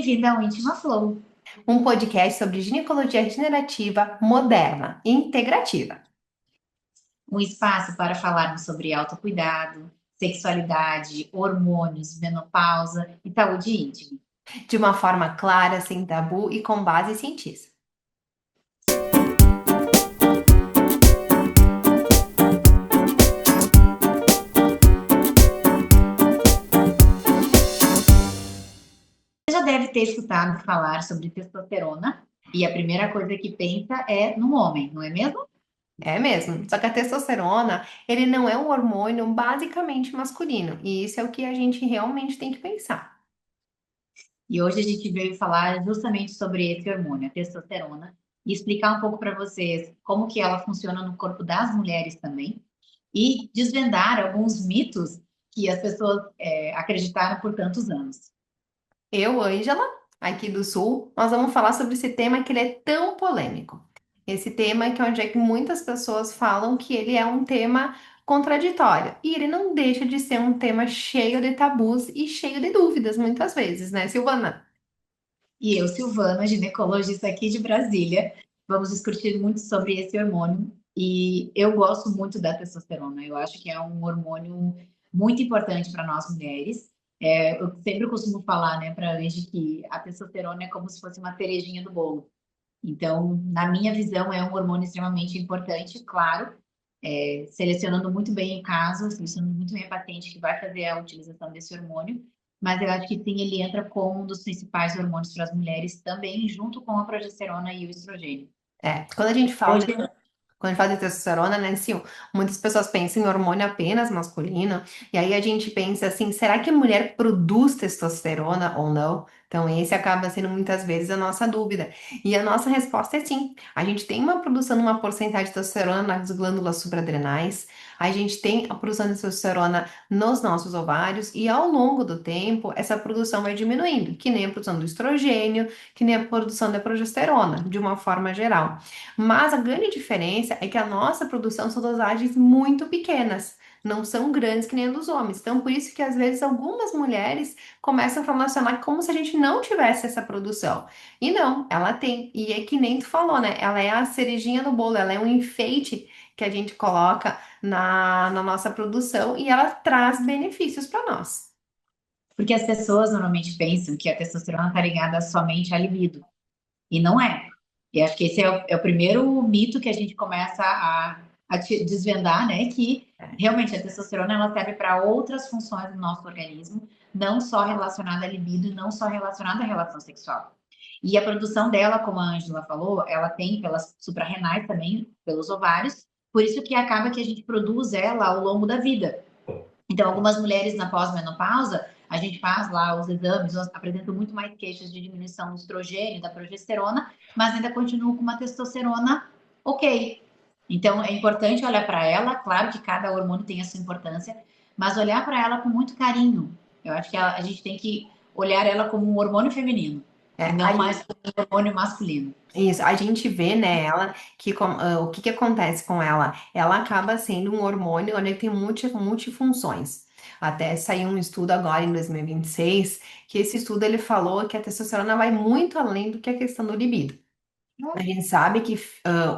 bem-vinda ao Íntima Flow, Um podcast sobre ginecologia regenerativa moderna e integrativa, um espaço para falarmos sobre autocuidado, sexualidade, hormônios, menopausa e saúde íntima. de uma forma clara, sem tabu e com base científica. Você já deve ter escutado falar sobre testosterona e a primeira coisa que pensa é no homem, não é mesmo? É mesmo. Só que a testosterona, ele não é um hormônio basicamente masculino, e isso é o que a gente realmente tem que pensar. E hoje a gente veio falar justamente sobre esse hormônio, a testosterona, e explicar um pouco para vocês como que ela funciona no corpo das mulheres também e desvendar alguns mitos que as pessoas acreditaram por tantos anos. Eu, Ângela, aqui do Sul, nós vamos falar sobre esse tema que ele é tão polêmico. Esse tema que é onde é que muitas pessoas falam que ele é um tema contraditório. E ele não deixa de ser um tema cheio de tabus e cheio de dúvidas, muitas vezes, né, Silvana? E eu, Silvana, ginecologista aqui de Brasília, vamos discutir muito sobre esse hormônio. E eu gosto muito da testosterona. Eu acho que é um hormônio muito importante para nós mulheres. Eu sempre costumo falar, né, para a gente que a testosterona é como se fosse uma cerejinha do bolo. Então, na minha visão, é um hormônio extremamente importante, claro, selecionando muito bem o caso, selecionando muito bem a paciente que vai fazer a utilização desse hormônio, mas eu acho que sim, ele entra como um dos principais hormônios para as mulheres também, junto com a progesterona e o estrogênio. É, quando a gente fala Hoje, de Quando a gente fala de testosterona, né, assim, muitas pessoas pensam em hormônio apenas masculino, e aí a gente pensa assim, será que a mulher produz testosterona ou não? Então, esse acaba sendo muitas vezes a nossa dúvida. E a nossa resposta é sim. A gente tem uma produção de uma porcentagem de testosterona nas glândulas supradrenais, a gente tem a produção de testosterona nos nossos ovários, e ao longo do tempo, essa produção vai diminuindo, que nem a produção do estrogênio, que nem a produção da progesterona, de uma forma geral. Mas a grande diferença é que a nossa produção são dosagens muito pequenas, não são grandes que nem a dos homens. Então, por isso que às vezes algumas mulheres começam a relacionar como se a gente não tivesse essa produção. E não, ela tem. E é que nem tu falou, né? Ela é a cerejinha do bolo, ela é um enfeite que a gente coloca na nossa produção e ela traz benefícios para nós. porque as pessoas normalmente pensam que a testosterona está ligada somente à libido, e não é. E acho que esse é o primeiro mito que a gente começa a desvendar, né? Que realmente a testosterona ela serve para outras funções do nosso organismo, não só relacionada à libido, não só relacionada à relação sexual. E a produção dela, como a Ângela falou, ela tem pelas suprarrenais também, pelos ovários, por isso que acaba que a gente produz ela ao longo da vida. Então, algumas mulheres na pós-menopausa, a gente faz lá os exames, apresentam muito mais queixas de diminuição do estrogênio, da progesterona, mas ainda continuam com uma testosterona ok. Então, é importante olhar para ela, claro que cada hormônio tem a sua importância, mas olhar para ela com muito carinho. Eu acho que a gente tem que olhar ela como um hormônio feminino É, e não mais como um hormônio masculino. isso, a gente vê nela que o que que acontece com ela? Ela acaba sendo um hormônio onde tem multifunções. Até saiu um estudo agora em 2026, que esse estudo ele falou que a testosterona vai muito além do que a questão do libido. A gente sabe que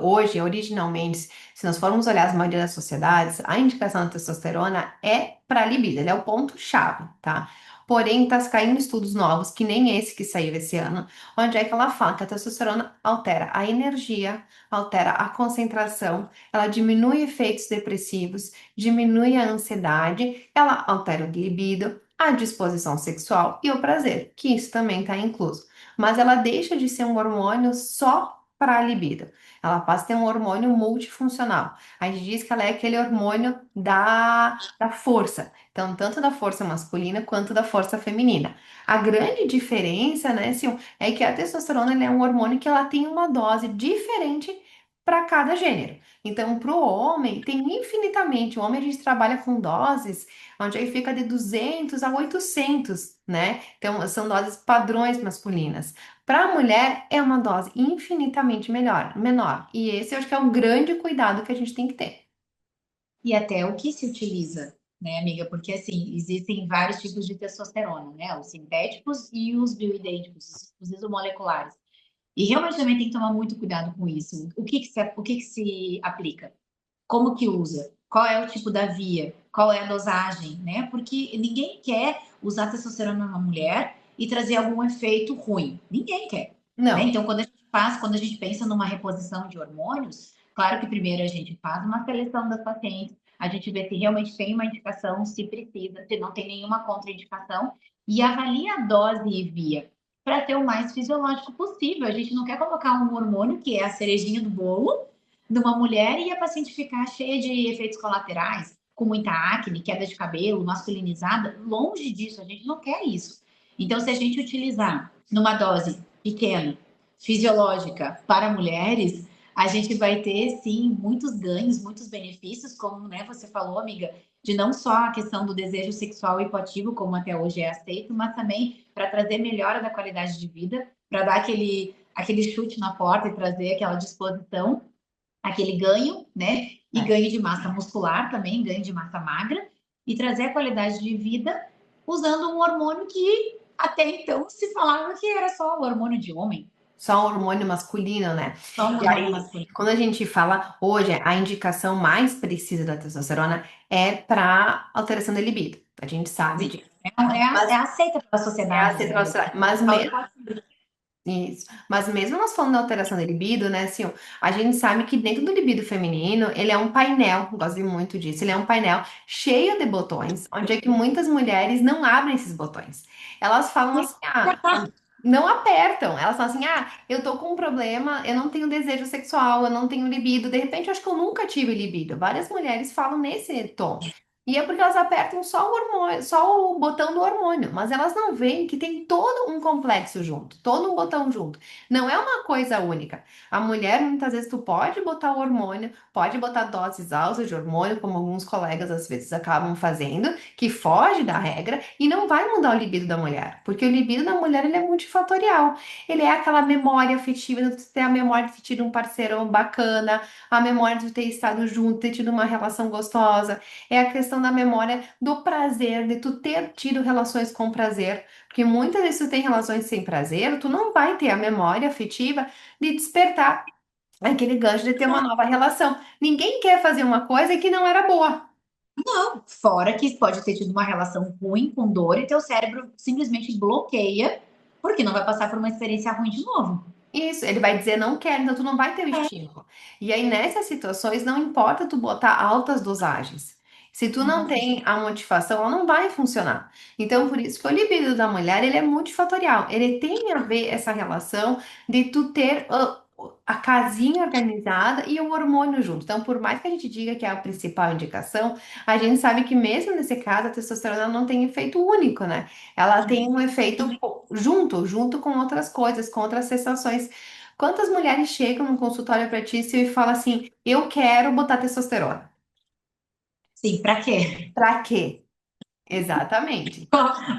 hoje, originalmente, se nós formos olhar as maioria das sociedades, a indicação da testosterona é para libido, ele é o ponto-chave, tá? Porém, está caindo estudos novos, que nem esse que saiu esse ano, onde é que ela fala que a testosterona altera a energia, altera a concentração, ela diminui efeitos depressivos, diminui a ansiedade, ela altera o libido, a disposição sexual e o prazer, que isso também está incluso. Mas ela deixa de ser um hormônio só para a libido. Ela passa a ter um hormônio multifuncional. A gente diz que ela é aquele hormônio da força. Então, tanto da força masculina quanto da força feminina. A grande diferença, né, Sil, é que a testosterona ela é um hormônio que ela tem uma dose diferente para cada gênero. Então, para o homem, tem infinitamente. O homem a gente trabalha com doses onde aí fica de 200 a 800, né? Então, são doses padrões masculinas. Para a mulher, é uma dose infinitamente menor. E esse eu acho que é o grande cuidado que a gente tem que ter. E até o que se utiliza. né, amiga? Porque, assim, existem vários tipos de testosterona, né? Os sintéticos e os bioidênticos, os isomoleculares. E realmente também tem que tomar muito cuidado com isso. O que que se aplica? Como que usa? Qual é o tipo da via? Qual é a dosagem, né? Porque ninguém quer usar testosterona numa mulher e trazer algum efeito ruim. Ninguém quer, né? Não. Então, quando a gente pensa numa reposição de hormônios, claro que primeiro a gente faz uma seleção das pacientes, a gente vê se realmente tem uma indicação, se precisa, se não tem nenhuma contraindicação, e avalia a dose e via para ter o mais fisiológico possível. A gente não quer colocar um hormônio que é a cerejinha do bolo numa mulher e a paciente ficar cheia de efeitos colaterais, com muita acne, queda de cabelo, masculinizada. Longe disso, a gente não quer isso. Então, se a gente utilizar numa dose pequena, fisiológica, para mulheres, a gente vai ter, sim, muitos ganhos, muitos benefícios, como, né, você falou, amiga, de não só a questão do desejo sexual hipoativo, como até hoje é aceito, mas também para trazer melhora da qualidade de vida, para dar aquele chute na porta e trazer aquela disposição, aquele ganho, né? E É. ganho de massa muscular também, ganho de massa magra, e trazer a qualidade de vida usando um hormônio que até então se falava que era só o hormônio de homem, Só hormônio masculino, né? só um E hormônio aí, masculino. quando a gente fala hoje, a indicação mais precisa da testosterona é para alteração da libido. A gente sabe disso. É Mas aceita pela é a sociedade, né, amiga? testosterona. Mas isso. Mas mesmo nós falando da alteração da libido, né, assim, ó, a gente sabe que dentro do libido feminino, ele é um painel, gosto muito disso, ele é um painel cheio de botões, onde é que muitas mulheres não abrem esses botões. Elas falam assim, não apertam. Elas falam assim, eu tô com um problema, eu não tenho desejo sexual, eu não tenho libido, de repente eu acho que eu nunca tive libido. Várias mulheres falam nesse tom. E é porque elas apertam só o hormônio, só o botão do hormônio, mas elas não veem que tem todo um complexo junto, todo um botão junto. Não é uma coisa única. A mulher, muitas vezes, tu pode botar o hormônio, pode botar doses altas de hormônio, como alguns colegas às vezes acabam fazendo, que foge da regra e não vai mudar o libido da mulher, porque o libido da mulher ele é multifatorial. Ele é aquela memória afetiva, de tu ter a memória de ter tido um parceiro bacana, a memória de tu ter estado junto, ter tido uma relação gostosa, é a questão da memória do prazer, de tu ter tido relações com prazer. Porque muitas vezes tu tem relações sem prazer, tu não vai ter a memória afetiva de despertar aquele gancho de ter uma nova relação. Ninguém quer fazer uma coisa que não era boa. Fora que pode ter tido uma relação ruim com dor e teu cérebro simplesmente bloqueia, porque não vai passar por uma experiência ruim de novo. Isso, ele vai dizer não quero, então tu não vai ter o estímulo. E aí nessas situações não importa tu botar altas dosagens. Se tu Não não vai tem funcionar. a motivação, ela não vai funcionar. Então por isso que o libido da mulher, ele é multifatorial. Ele tem a ver essa relação de tu ter a casinha organizada e o hormônio junto. Então por mais que a gente diga que é a principal indicação, a gente sabe que mesmo nesse caso a testosterona não tem efeito único, né? Ela tem um efeito junto com outras coisas, com outras sensações. Quantas mulheres chegam no consultório para ti e falam assim: eu quero botar testosterona? Sim, para quê? Pra quê? Exatamente.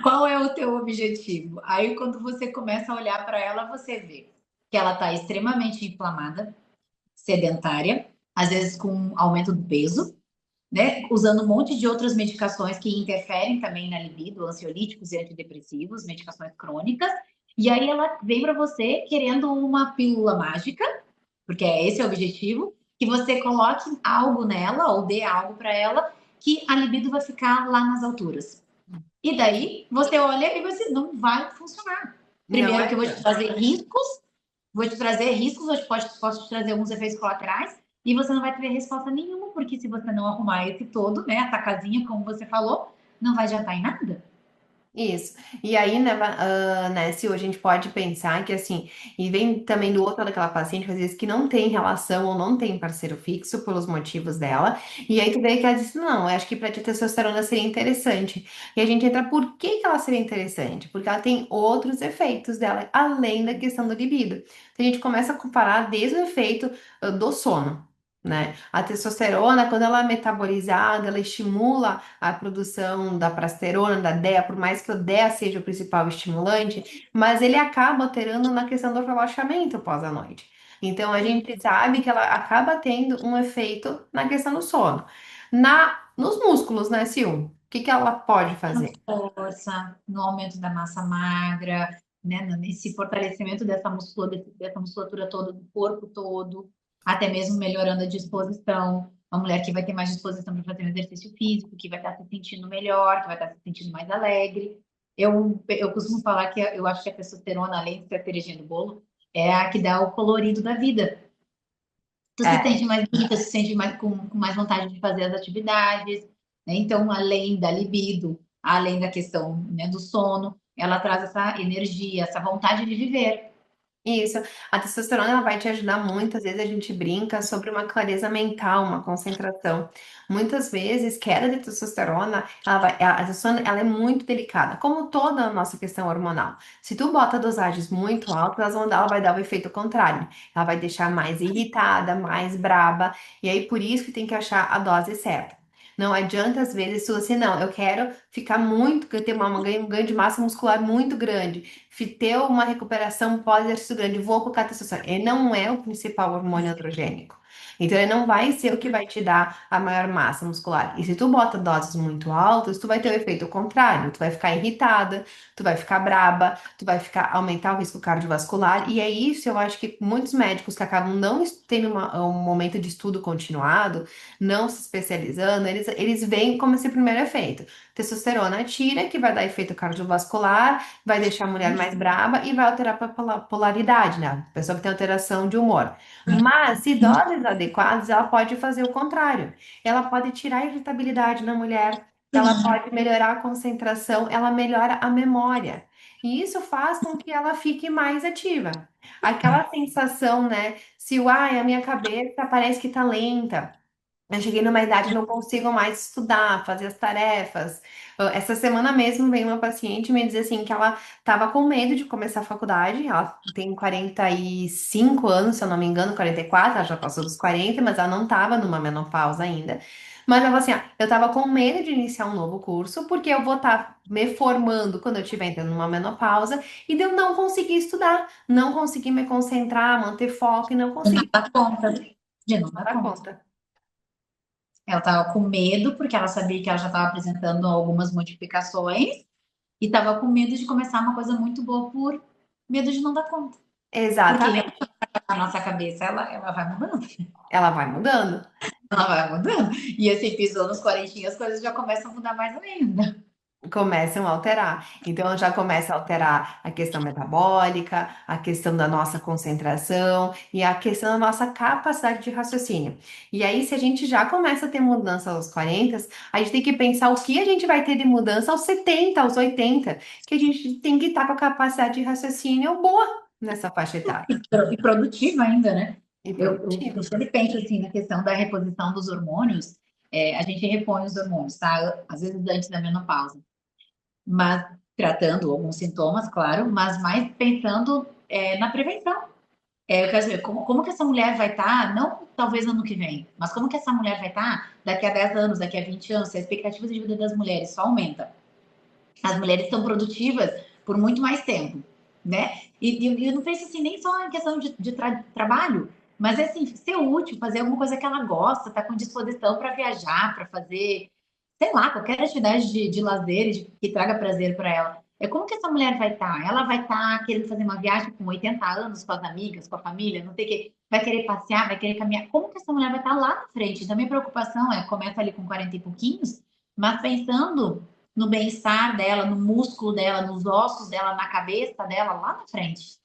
Qual é o teu objetivo? Aí, quando você começa a olhar para ela, você vê que ela está extremamente inflamada, sedentária, às vezes com aumento do peso, né? Usando um monte de outras medicações que interferem também na libido, ansiolíticos e antidepressivos, medicações crônicas. E aí ela vem para você querendo uma pílula mágica, porque esse é o objetivo, que você coloque algo nela ou dê algo para ela que a libido vai ficar lá nas alturas. E daí você olha e você não vai funcionar. Não Primeiro que eu vou te adianta. trazer riscos, hoje posso te trazer alguns efeitos colaterais, e você não vai ter resposta nenhuma, porque se você não arrumar esse todo, né, a casinha, como você falou, não vai adiantar em nada. Isso. E aí, né, se hoje a gente pode pensar que assim, e vem também do outro lado daquela paciente, às vezes, que não tem relação ou não tem parceiro fixo pelos motivos dela, e aí tu vê que ela disse, não, eu acho que pra ti testosterona seria interessante. E a gente entra, por que que ela seria interessante? Porque ela tem outros efeitos dela, além da questão do libido. Então, a gente começa a comparar desde o efeito do sono. Né? A testosterona, quando ela é metabolizada, ela estimula a produção da prasterona, da DEA, por mais que o DEA seja o principal estimulante, mas ele acaba alterando na questão do relaxamento pós a noite. Então a gente sabe que ela acaba tendo um efeito na questão do sono. Nos músculos, né, Sil? que ela pode Na fazer? força, no aumento da massa magra, né? Nesse fortalecimento dessa musculatura toda do corpo todo, até mesmo melhorando a disposição. Uma mulher que vai ter mais disposição para fazer um exercício físico, que vai estar se sentindo melhor, que vai estar se sentindo mais alegre. Eu costumo falar que eu acho que a testosterona, além de ser a cerejinha do bolo, é a que dá o colorido da vida. Tu se É, sente mais bonita, se sente mais, com mais vontade de fazer as atividades, né? Então, além da libido, além da questão, né, do sono, ela traz essa energia, essa vontade de viver. isso. A testosterona ela vai te ajudar muito. Às vezes a gente brinca sobre uma clareza mental, uma concentração. Muitas vezes, queda de testosterona, a testosterona ela é muito delicada, como toda a nossa questão hormonal. Se tu bota dosagens muito altas, ela vai dar o efeito contrário. Ela vai deixar mais irritada, mais braba. E aí, por isso que tem que achar a dose certa. Não adianta, às vezes, tu assim, não, eu quero ficar muito, ter um ganho de massa muscular muito grande ter uma recuperação pós-exercício grande, vou colocar testosterona. Ele não é o principal hormônio androgênico. Então, ele não vai ser o que vai te dar a maior massa muscular. E se tu bota doses muito altas, tu vai ter o efeito contrário. Tu vai ficar irritada, tu vai ficar braba, tu vai ficar aumentar o risco cardiovascular. E é isso, eu acho que muitos médicos que acabam não tendo um momento de estudo continuado, não se especializando, eles veem como esse primeiro efeito. Testosterona tira, que vai dar efeito cardiovascular, vai deixar a mulher mais braba e vai alterar a polaridade, né? A pessoa que tem alteração de humor. Mas, se doses adequadas, ela pode fazer o contrário. Ela pode tirar a irritabilidade na mulher, ela pode melhorar a concentração, ela melhora a memória. E isso faz com que ela fique mais ativa. Aquela sensação, né? Se, ai, a minha cabeça parece que tá lenta. Eu cheguei numa idade que não consigo mais estudar, fazer as tarefas. Essa semana mesmo veio uma paciente me dizer assim que ela estava com medo de começar a faculdade. Ela tem 45 anos, se eu não me engano, 44, ela já passou dos 40, mas ela não estava numa menopausa ainda. Mas ela falou assim: eu estava com medo de iniciar um novo curso, porque eu vou estar me formando quando eu estiver entrando numa menopausa, e de eu não conseguir estudar, não conseguir me concentrar, manter foco e não De não conseguir dar conta, de não dar dar conta. conta. Ela estava com medo, porque ela sabia que ela já estava apresentando algumas modificações, e estava com medo de começar uma coisa muito boa por medo de não dar conta. Porque Exatamente. a nossa cabeça, ela vai mudando. Ela vai mudando. Ela vai mudando. E assim, pisou nos 40, as coisas já começam a mudar mais ainda. Começam a alterar. Então, já começa a alterar a questão metabólica, a questão da nossa concentração e a questão da nossa capacidade de raciocínio. E aí, se a gente já começa a ter mudança aos 40, a gente tem que pensar o que a gente vai ter de mudança aos 70, aos 80, que a gente tem que estar com a capacidade de raciocínio boa nessa faixa etária E produtiva ainda, né? e Eu produtiva. sempre penso assim na questão da reposição dos hormônios. A gente repõe os hormônios, tá? Às vezes antes da menopausa, mas tratando alguns sintomas, claro, mas mais pensando na prevenção. Eu quero saber como que essa mulher vai estar, não talvez ano que vem, mas como que essa mulher vai estar daqui a 10 anos, daqui a 20 anos, se a expectativa de vida das mulheres só aumenta. As mulheres estão produtivas por muito mais tempo, né? E eu não penso assim, nem só em questão de trabalho, mas é assim, ser útil, fazer alguma coisa que ela gosta, tá com disposição para viajar, para fazer, sei lá, qualquer atividade de lazer que traga prazer para ela. É como que essa mulher vai estar? Ela vai estar querendo fazer uma viagem com 80 anos, com as amigas, com a família, não sei o quê, vai querer passear, vai querer caminhar. Como que essa mulher vai estar lá na frente? Então, minha preocupação começa ali com 40 e pouquinhos, mas pensando no bem-estar dela, no músculo dela, nos ossos dela, na cabeça dela, lá na frente.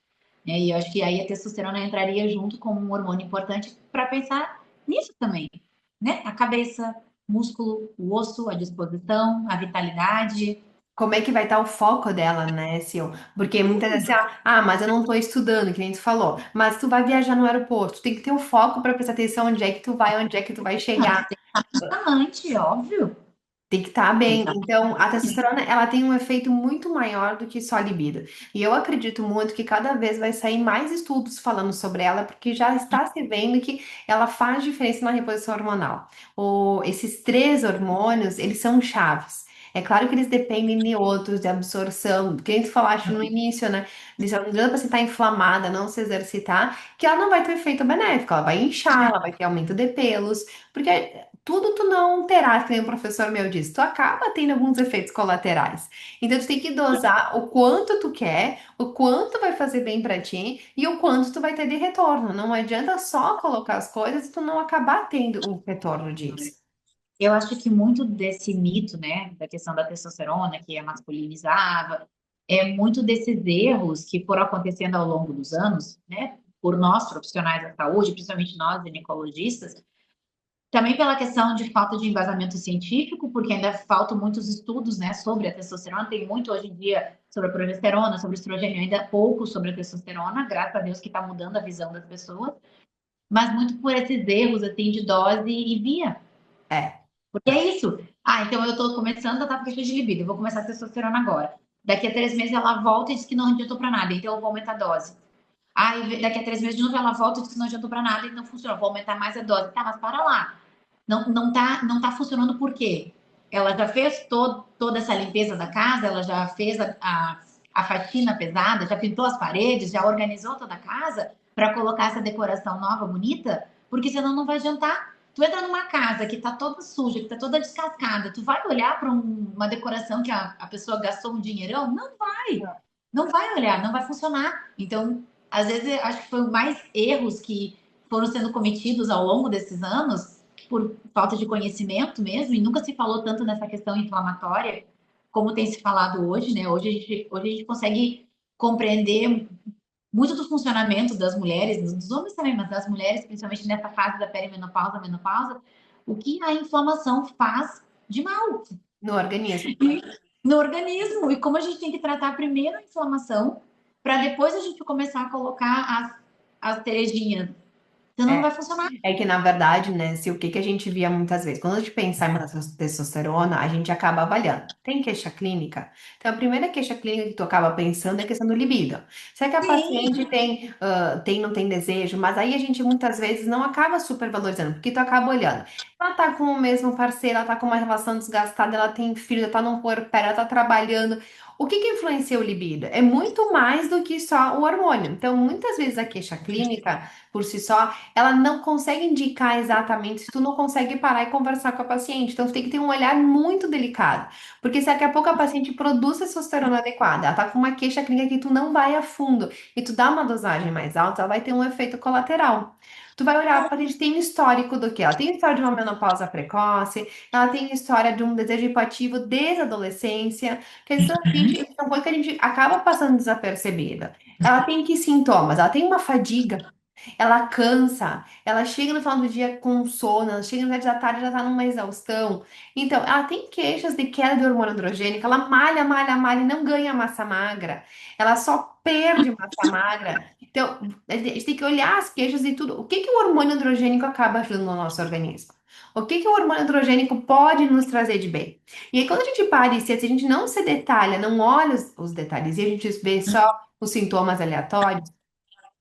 E eu acho que aí a testosterona entraria junto como um hormônio importante para pensar nisso também, né? A cabeça, músculo, o osso, a disposição, a vitalidade. Como é que vai estar o foco dela, né, Sil? Porque muitas vezes assim, mas eu não estou estudando, que nem tu falou. Mas tu vai viajar no aeroporto, tu tem que ter o foco para prestar atenção onde é que tu vai, onde é que tu vai Não, chegar. tem amante, óbvio. Tem que estar Tem bem. que estar Então, a testosterona, ela tem um efeito muito maior do que só a libido. E eu acredito muito que cada vez vai sair mais estudos falando sobre ela, porque já está se vendo que ela faz diferença na reposição hormonal. Esses três hormônios, eles são chaves. É claro que eles dependem de outros, de absorção, que a gente falaste no início, né? Não adianta pra você estar inflamada, não se exercitar, que ela não vai ter efeito benéfico, ela vai inchar, ela vai ter aumento de pelos, porque tudo tu não terá, que nem o professor meu disse, tu acaba tendo alguns efeitos colaterais. Então tu tem que dosar o quanto tu quer, o quanto vai fazer bem pra ti e o quanto tu vai ter de retorno. Não adianta só colocar as coisas e tu não acabar tendo o retorno disso. Eu acho que muito desse mito, né, da questão da testosterona, que é masculinizava, é muito desses erros que foram acontecendo ao longo dos anos, né, por nós profissionais da saúde, principalmente nós ginecologistas, também pela questão de falta de embasamento científico, porque ainda faltam muitos estudos, né, sobre a testosterona. Tem muito hoje em dia sobre a progesterona, sobre o estrogênio, ainda pouco sobre a testosterona, graças a Deus que está mudando a visão das pessoas, mas muito por esses erros, assim, de dose e via. É, Porque é isso. Ah, então eu tô começando a estar com questão de libido, eu vou começar a testosterona agora. Daqui a 3 meses ela volta e diz que não adiantou para nada, então eu vou aumentar a dose. Aí daqui a 3 meses de novo ela volta e diz que não adiantou para nada e não funcionou, vou aumentar mais a dose. Tá, mas para lá. Não tá funcionando por quê? Ela já fez toda essa limpeza da casa, ela já fez a faxina pesada, já pintou as paredes, já organizou toda a casa para colocar essa decoração nova, bonita, porque senão não vai adiantar. Tu entra numa casa que tá toda suja, que tá toda descascada, tu vai olhar para uma decoração que a pessoa gastou um dinheirão? Não vai. Não vai olhar, não vai funcionar. Então, às vezes, eu acho que foi mais erros que foram sendo cometidos ao longo desses anos por falta de conhecimento mesmo, e nunca se falou tanto nessa questão inflamatória como tem se falado hoje, né? Hoje a gente consegue compreender muito do funcionamento das mulheres, dos homens também, mas das mulheres, principalmente nessa fase da perimenopausa, menopausa, o que a inflamação faz de mal no organismo. no organismo e como a gente tem que tratar primeiro a inflamação para depois a gente começar a colocar as cerejinhas. Senão não É. vai funcionar. É que, na verdade, né, se o que que a gente via muitas vezes, quando a gente pensa em testosterona, a gente acaba avaliando. Tem queixa clínica? Então, a primeira queixa clínica que tu acaba pensando é a questão do libido. Se é que a paciente Sim, não tem desejo, mas aí a gente muitas vezes não acaba supervalorizando, porque tu acaba olhando. Ela tá com o mesmo parceiro, ela tá com uma relação desgastada, ela tem filho, ela tá num puerpério, ela tá trabalhando. O que que influencia o libido? É muito mais do que só o hormônio. Então, muitas vezes a queixa clínica, por si só, ela não consegue indicar exatamente se tu não consegue parar e conversar com a paciente. Então, tu tem que ter um olhar muito delicado. Porque se daqui a pouco a paciente produz testosterona adequada, ela tá com uma queixa clínica que tu não vai a fundo e tu dá uma dosagem mais alta, ela vai ter um efeito colateral. Tu vai olhar, a paciente tem um histórico do que? Ela tem história de uma menopausa precoce, ela tem história de um desejo hipoativo desde a adolescência, que são coisas que a gente acaba passando desapercebida. Ela tem que sintomas? Ela tem uma fadiga, ela cansa, ela chega no final do dia com sono, ela chega no dia da tarde já tá numa exaustão. Então, ela tem queixas de queda de hormônio androgênico, ela malha, malha, malha e não ganha massa magra. Ela só perde massa magra. Então, a gente tem que olhar as queixas e tudo. O que que o hormônio androgênico acaba ajudando no nosso organismo? O que que o hormônio androgênico pode nos trazer de bem? E aí, quando a gente para e se a gente não se detalha, não olha os detalhes e a gente vê só os sintomas aleatórios,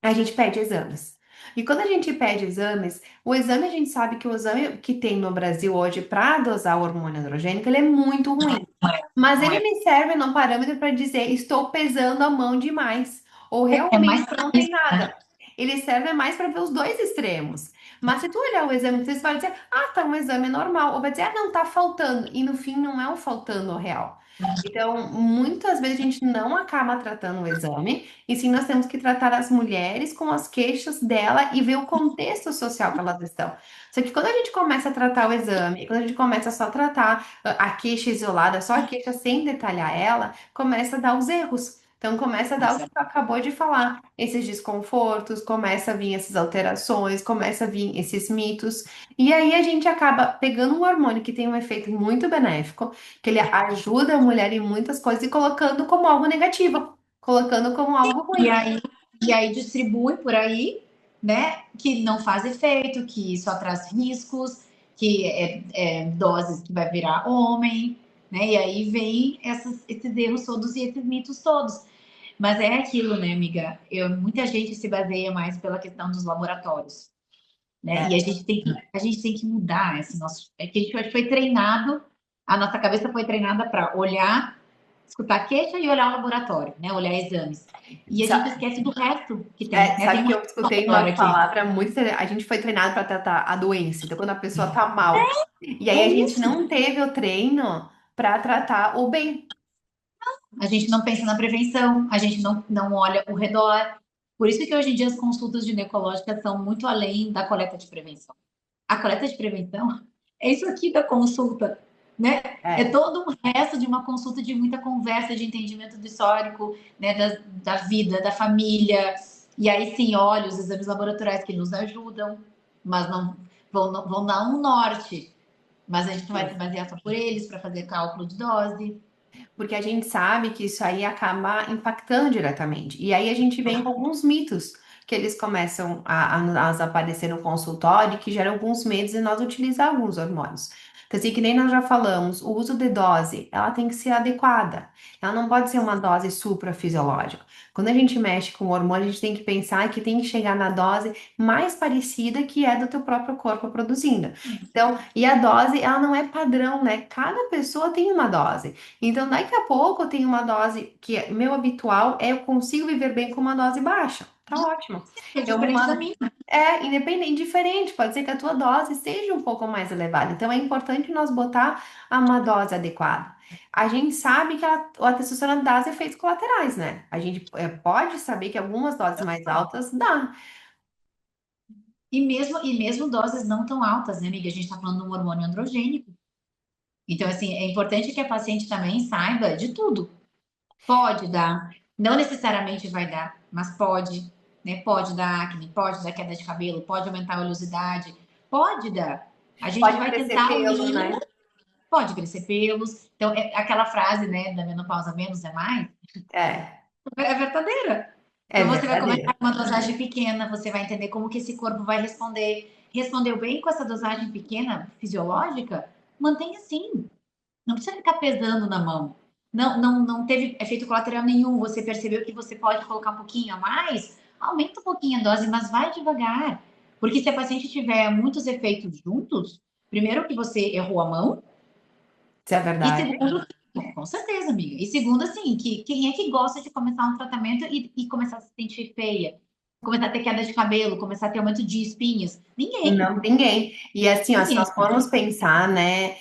a gente pede exames. E quando a gente pede exames, o exame a gente sabe que o exame que tem no Brasil hoje para dosar o hormônio androgênico, ele é muito ruim. Mas não ele é. me serve num parâmetro para dizer estou pesando a mão demais, ou É mais realmente pra não tem isso, né? nada. Ele serve mais para ver os dois extremos. Mas se tu olhar o exame, você vai dizer, ah, tá um exame normal, ou vai dizer, ah, não, tá faltando. E no fim não é o faltando o real. Então, muitas vezes a gente não acaba tratando o exame, e sim nós temos que tratar as mulheres com as queixas dela e ver o contexto social que elas estão. Só que quando a gente começa a tratar o exame, quando a gente começa só a tratar a queixa isolada, só a queixa sem detalhar ela, começa a dar os erros. Então começa a dar o que tu acabou de falar, esses desconfortos, começa a vir essas alterações, começa a vir esses mitos, e aí a gente acaba pegando um hormônio que tem um efeito muito benéfico, que ele ajuda a mulher em muitas coisas e colocando como algo negativo, colocando como algo E ruim. aí, e aí distribui por aí, né? Que não faz efeito, que só traz riscos, que é doses que vai virar homem, né? E aí vem esses erros todos e esses mitos todos. Mas é aquilo, né, amiga? Muita gente se baseia mais pela questão dos laboratórios, né? E a gente tem que mudar esse nosso. É que a gente foi treinado, a nossa cabeça foi treinada para olhar escutar queixa e olhar o laboratório, né? Olhar exames. E a gente Sa- esquece do resto que tem, né? Tem Sabe um que eu escutei uma laboratório aqui. palavra muito interessante. A gente foi treinado para tratar a doença, então quando a pessoa tá mal. E É aí a gente isso. não teve o treino para tratar o bem. A gente não pensa na prevenção, a gente não olha o redor. Por isso que hoje em dia as consultas ginecológicas são muito além da coleta de prevenção. A coleta de prevenção é isso aqui da consulta, né? É É. todo um resto de uma consulta de muita conversa, de entendimento do histórico, né, da vida, da família. E aí sim, olha, os exames laboratoriais que nos ajudam, mas não vão dar um norte. Mas a gente vai se basear só por eles para fazer cálculo de dose. Porque a gente sabe que isso aí acaba impactando diretamente. E aí a gente vem com alguns mitos que eles começam a aparecer no consultório que geram alguns medos em nós utilizar alguns hormônios. Então, assim, que nem nós já falamos, o uso de dose, ela tem que ser adequada. Ela não pode ser uma dose suprafisiológica. Quando a gente mexe com o hormônio, a gente tem que pensar que tem que chegar na dose mais parecida que é do teu próprio corpo produzindo. Então, e a dose, ela não é padrão, né? Cada pessoa tem uma dose. Então, daqui a pouco eu tenho uma dose que meu habitual é eu consigo viver bem com uma dose baixa. Tá ótimo. É Eu diferente da minha. independente, diferente, pode ser que a tua dose seja um pouco mais elevada. Então, é importante nós botar a uma dose adequada. A gente sabe que a testosterona dá efeitos colaterais, né? A gente pode saber que algumas doses mais altas dá. E mesmo doses não tão altas, né, amiga? A gente está falando de um hormônio androgênico. Então, assim, é importante que a paciente também saiba de tudo. Pode dar, não necessariamente vai dar, mas pode, né? Pode dar acne, pode dar queda de cabelo, pode aumentar a oleosidade, pode dar. A gente Pode vai crescer tentar o pelo, mínimo, né? pode crescer pelos. Então, é aquela frase, né, da menopausa menos é mais, É, é verdadeira. é Então, você vai verdadeiro. começar com uma dosagem pequena, você vai entender como que esse corpo vai responder. Respondeu bem com essa dosagem pequena, fisiológica? Mantenha assim. Não precisa ficar pesando na mão. Não teve efeito colateral nenhum. Você percebeu que você pode colocar um pouquinho a mais? Aumenta um pouquinho a dose, mas vai devagar. Porque se a paciente tiver muitos efeitos juntos, primeiro que você errou a mão, Isso é e verdade. segundo, com certeza, amiga. E segundo, assim, que quem é que gosta de começar um tratamento e começar a se sentir feia? Começar a ter queda de cabelo, começar a ter aumento de espinhas? Ninguém. Não, ninguém. E assim, ó, se Ninguém. nós formos pensar, né,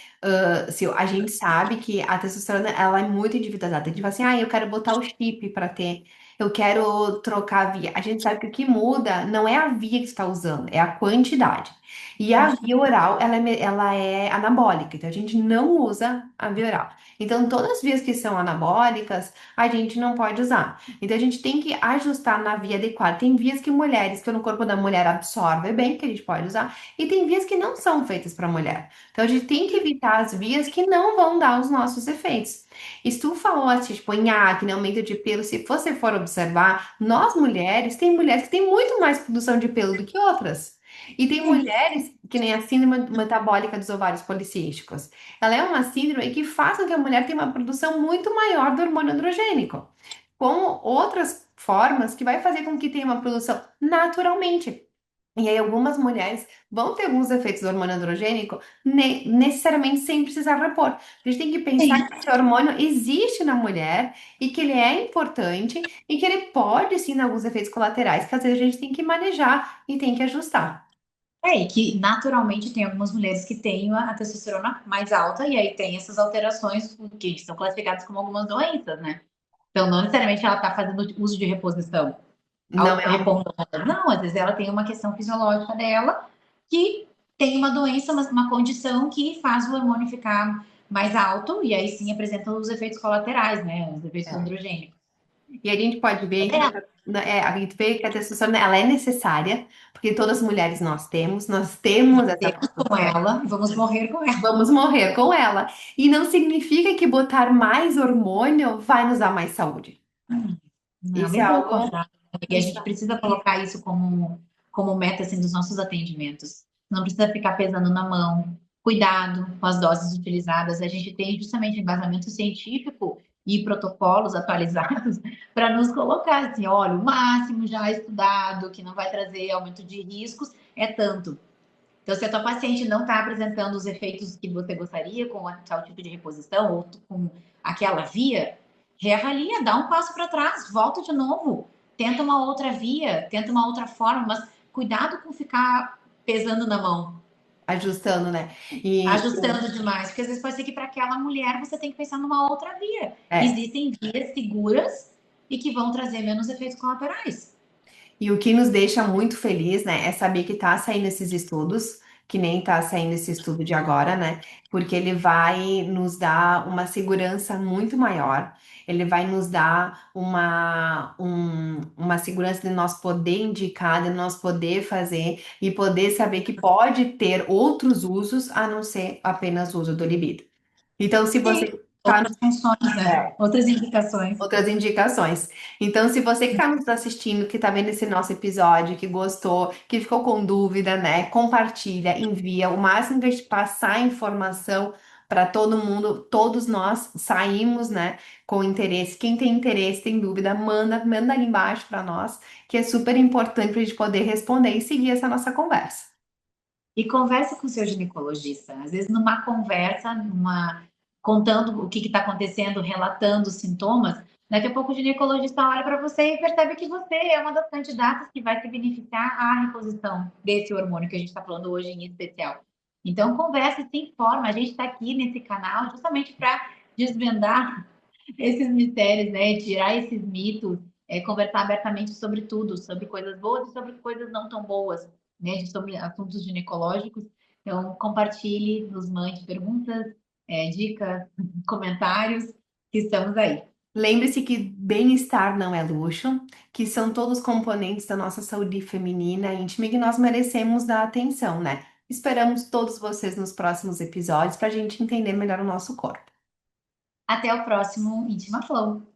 se a gente sabe que a testosterona, ela é muito individualizada. Tipo assim, ah, eu quero botar o chip para ter, eu quero trocar a via. A gente sabe que o que muda não é a via que você está usando, é a quantidade. E a via oral, ela é anabólica, então a gente não usa a via oral. Então, todas as vias que são anabólicas, a gente não pode usar. Então, a gente tem que ajustar na via adequada. Tem vias que mulheres, que no corpo da mulher absorve bem, que a gente pode usar, e tem vias que não são feitas para mulher. Então, a gente tem que evitar as vias que não vão dar os nossos efeitos. E se tu falou assim, tipo, em acne, aumento de pelo, se você for observar, nós mulheres, tem mulheres que têm muito mais produção de pelo do que outras. E tem mulheres que nem a síndrome metabólica dos ovários policísticos. Ela é uma síndrome que faz com que a mulher tenha uma produção muito maior do hormônio androgênico, como outras formas que vai fazer com que tenha uma produção naturalmente. E aí, algumas mulheres vão ter alguns efeitos do hormônio androgênico necessariamente sem precisar repor. A gente tem que pensar que esse hormônio existe na mulher e que ele é importante e que ele pode sim dar alguns efeitos colaterais que às vezes a gente tem que manejar e tem que ajustar. E que naturalmente tem algumas mulheres que têm a testosterona mais alta e aí tem essas alterações que são classificadas como algumas doenças, né? Então, não necessariamente ela está fazendo uso de reposição, Não é um... repondo. Não, às vezes ela tem uma questão fisiológica dela que tem uma doença, uma condição que faz o hormônio ficar mais alto e aí sim apresenta os efeitos colaterais, né? Os efeitos é. androgênicos. E a gente pode ver que É, a gente vê que a testosterona ela é necessária, porque todas as mulheres nós temos essa temos com produção. ela, vamos morrer com ela. Vamos morrer com ela. E não significa que botar mais hormônio vai nos dar mais saúde. Não, Isso é bem pelo algo. contrário. E a Isso, gente precisa colocar isso como meta assim, dos nossos atendimentos. Não precisa ficar pesando na mão. Cuidado com as doses utilizadas. A gente tem justamente embasamento científico e protocolos atualizados para nos colocar assim, olha, o máximo já estudado, que não vai trazer aumento de riscos, é tanto. Então, se a tua paciente não está apresentando os efeitos que você gostaria com tal tipo de reposição ou com aquela via, reavalia, dá um passo para trás, volta de novo, tenta uma outra via, tenta uma outra forma, mas cuidado com ficar pesando na mão, Ajustando, né? E ajustando demais, porque às vezes pode ser que para aquela mulher você tem que pensar numa outra via. é. Existem vias seguras e que vão trazer menos efeitos colaterais. E o que nos deixa muito feliz, né, é saber que tá saindo esses estudos, que nem tá saindo esse estudo de agora, né? Porque ele vai nos dar uma segurança muito maior. Ele vai nos dar uma segurança de nós poder indicar, de nós poder fazer e poder saber que pode ter outros usos a não ser apenas o uso do libido. Então, se Sim, você tá outras funções, né? Outras indicações. outras indicações. Então, se você que está nos assistindo, que está vendo esse nosso episódio, que gostou, que ficou com dúvida, né? Compartilha, envia o máximo que a gente passar a informação para todo mundo, todos nós saímos, né, com interesse. Quem tem interesse, tem dúvida, manda ali embaixo para nós, que é super importante para a gente poder responder e seguir essa nossa conversa. E converse com o seu ginecologista. Às vezes, numa conversa, contando o que está acontecendo, relatando os sintomas, daqui a pouco o ginecologista olha para você e percebe que você é uma das candidatas que vai se beneficiar à reposição desse hormônio que a gente está falando hoje em especial. Então, converse, se informa. A gente está aqui nesse canal justamente para desvendar esses mistérios, né? Tirar esses mitos, conversar abertamente sobre tudo, sobre coisas boas e sobre coisas não tão boas, né? Sobre assuntos ginecológicos. Então, compartilhe, nos mande perguntas, dicas, comentários, que estamos aí. Lembre-se que bem-estar não é luxo, que são todos componentes da nossa saúde feminina e íntima e que nós merecemos dar atenção, né? Esperamos todos vocês nos próximos episódios para a gente entender melhor o nosso corpo. Até o próximo Intima Flow.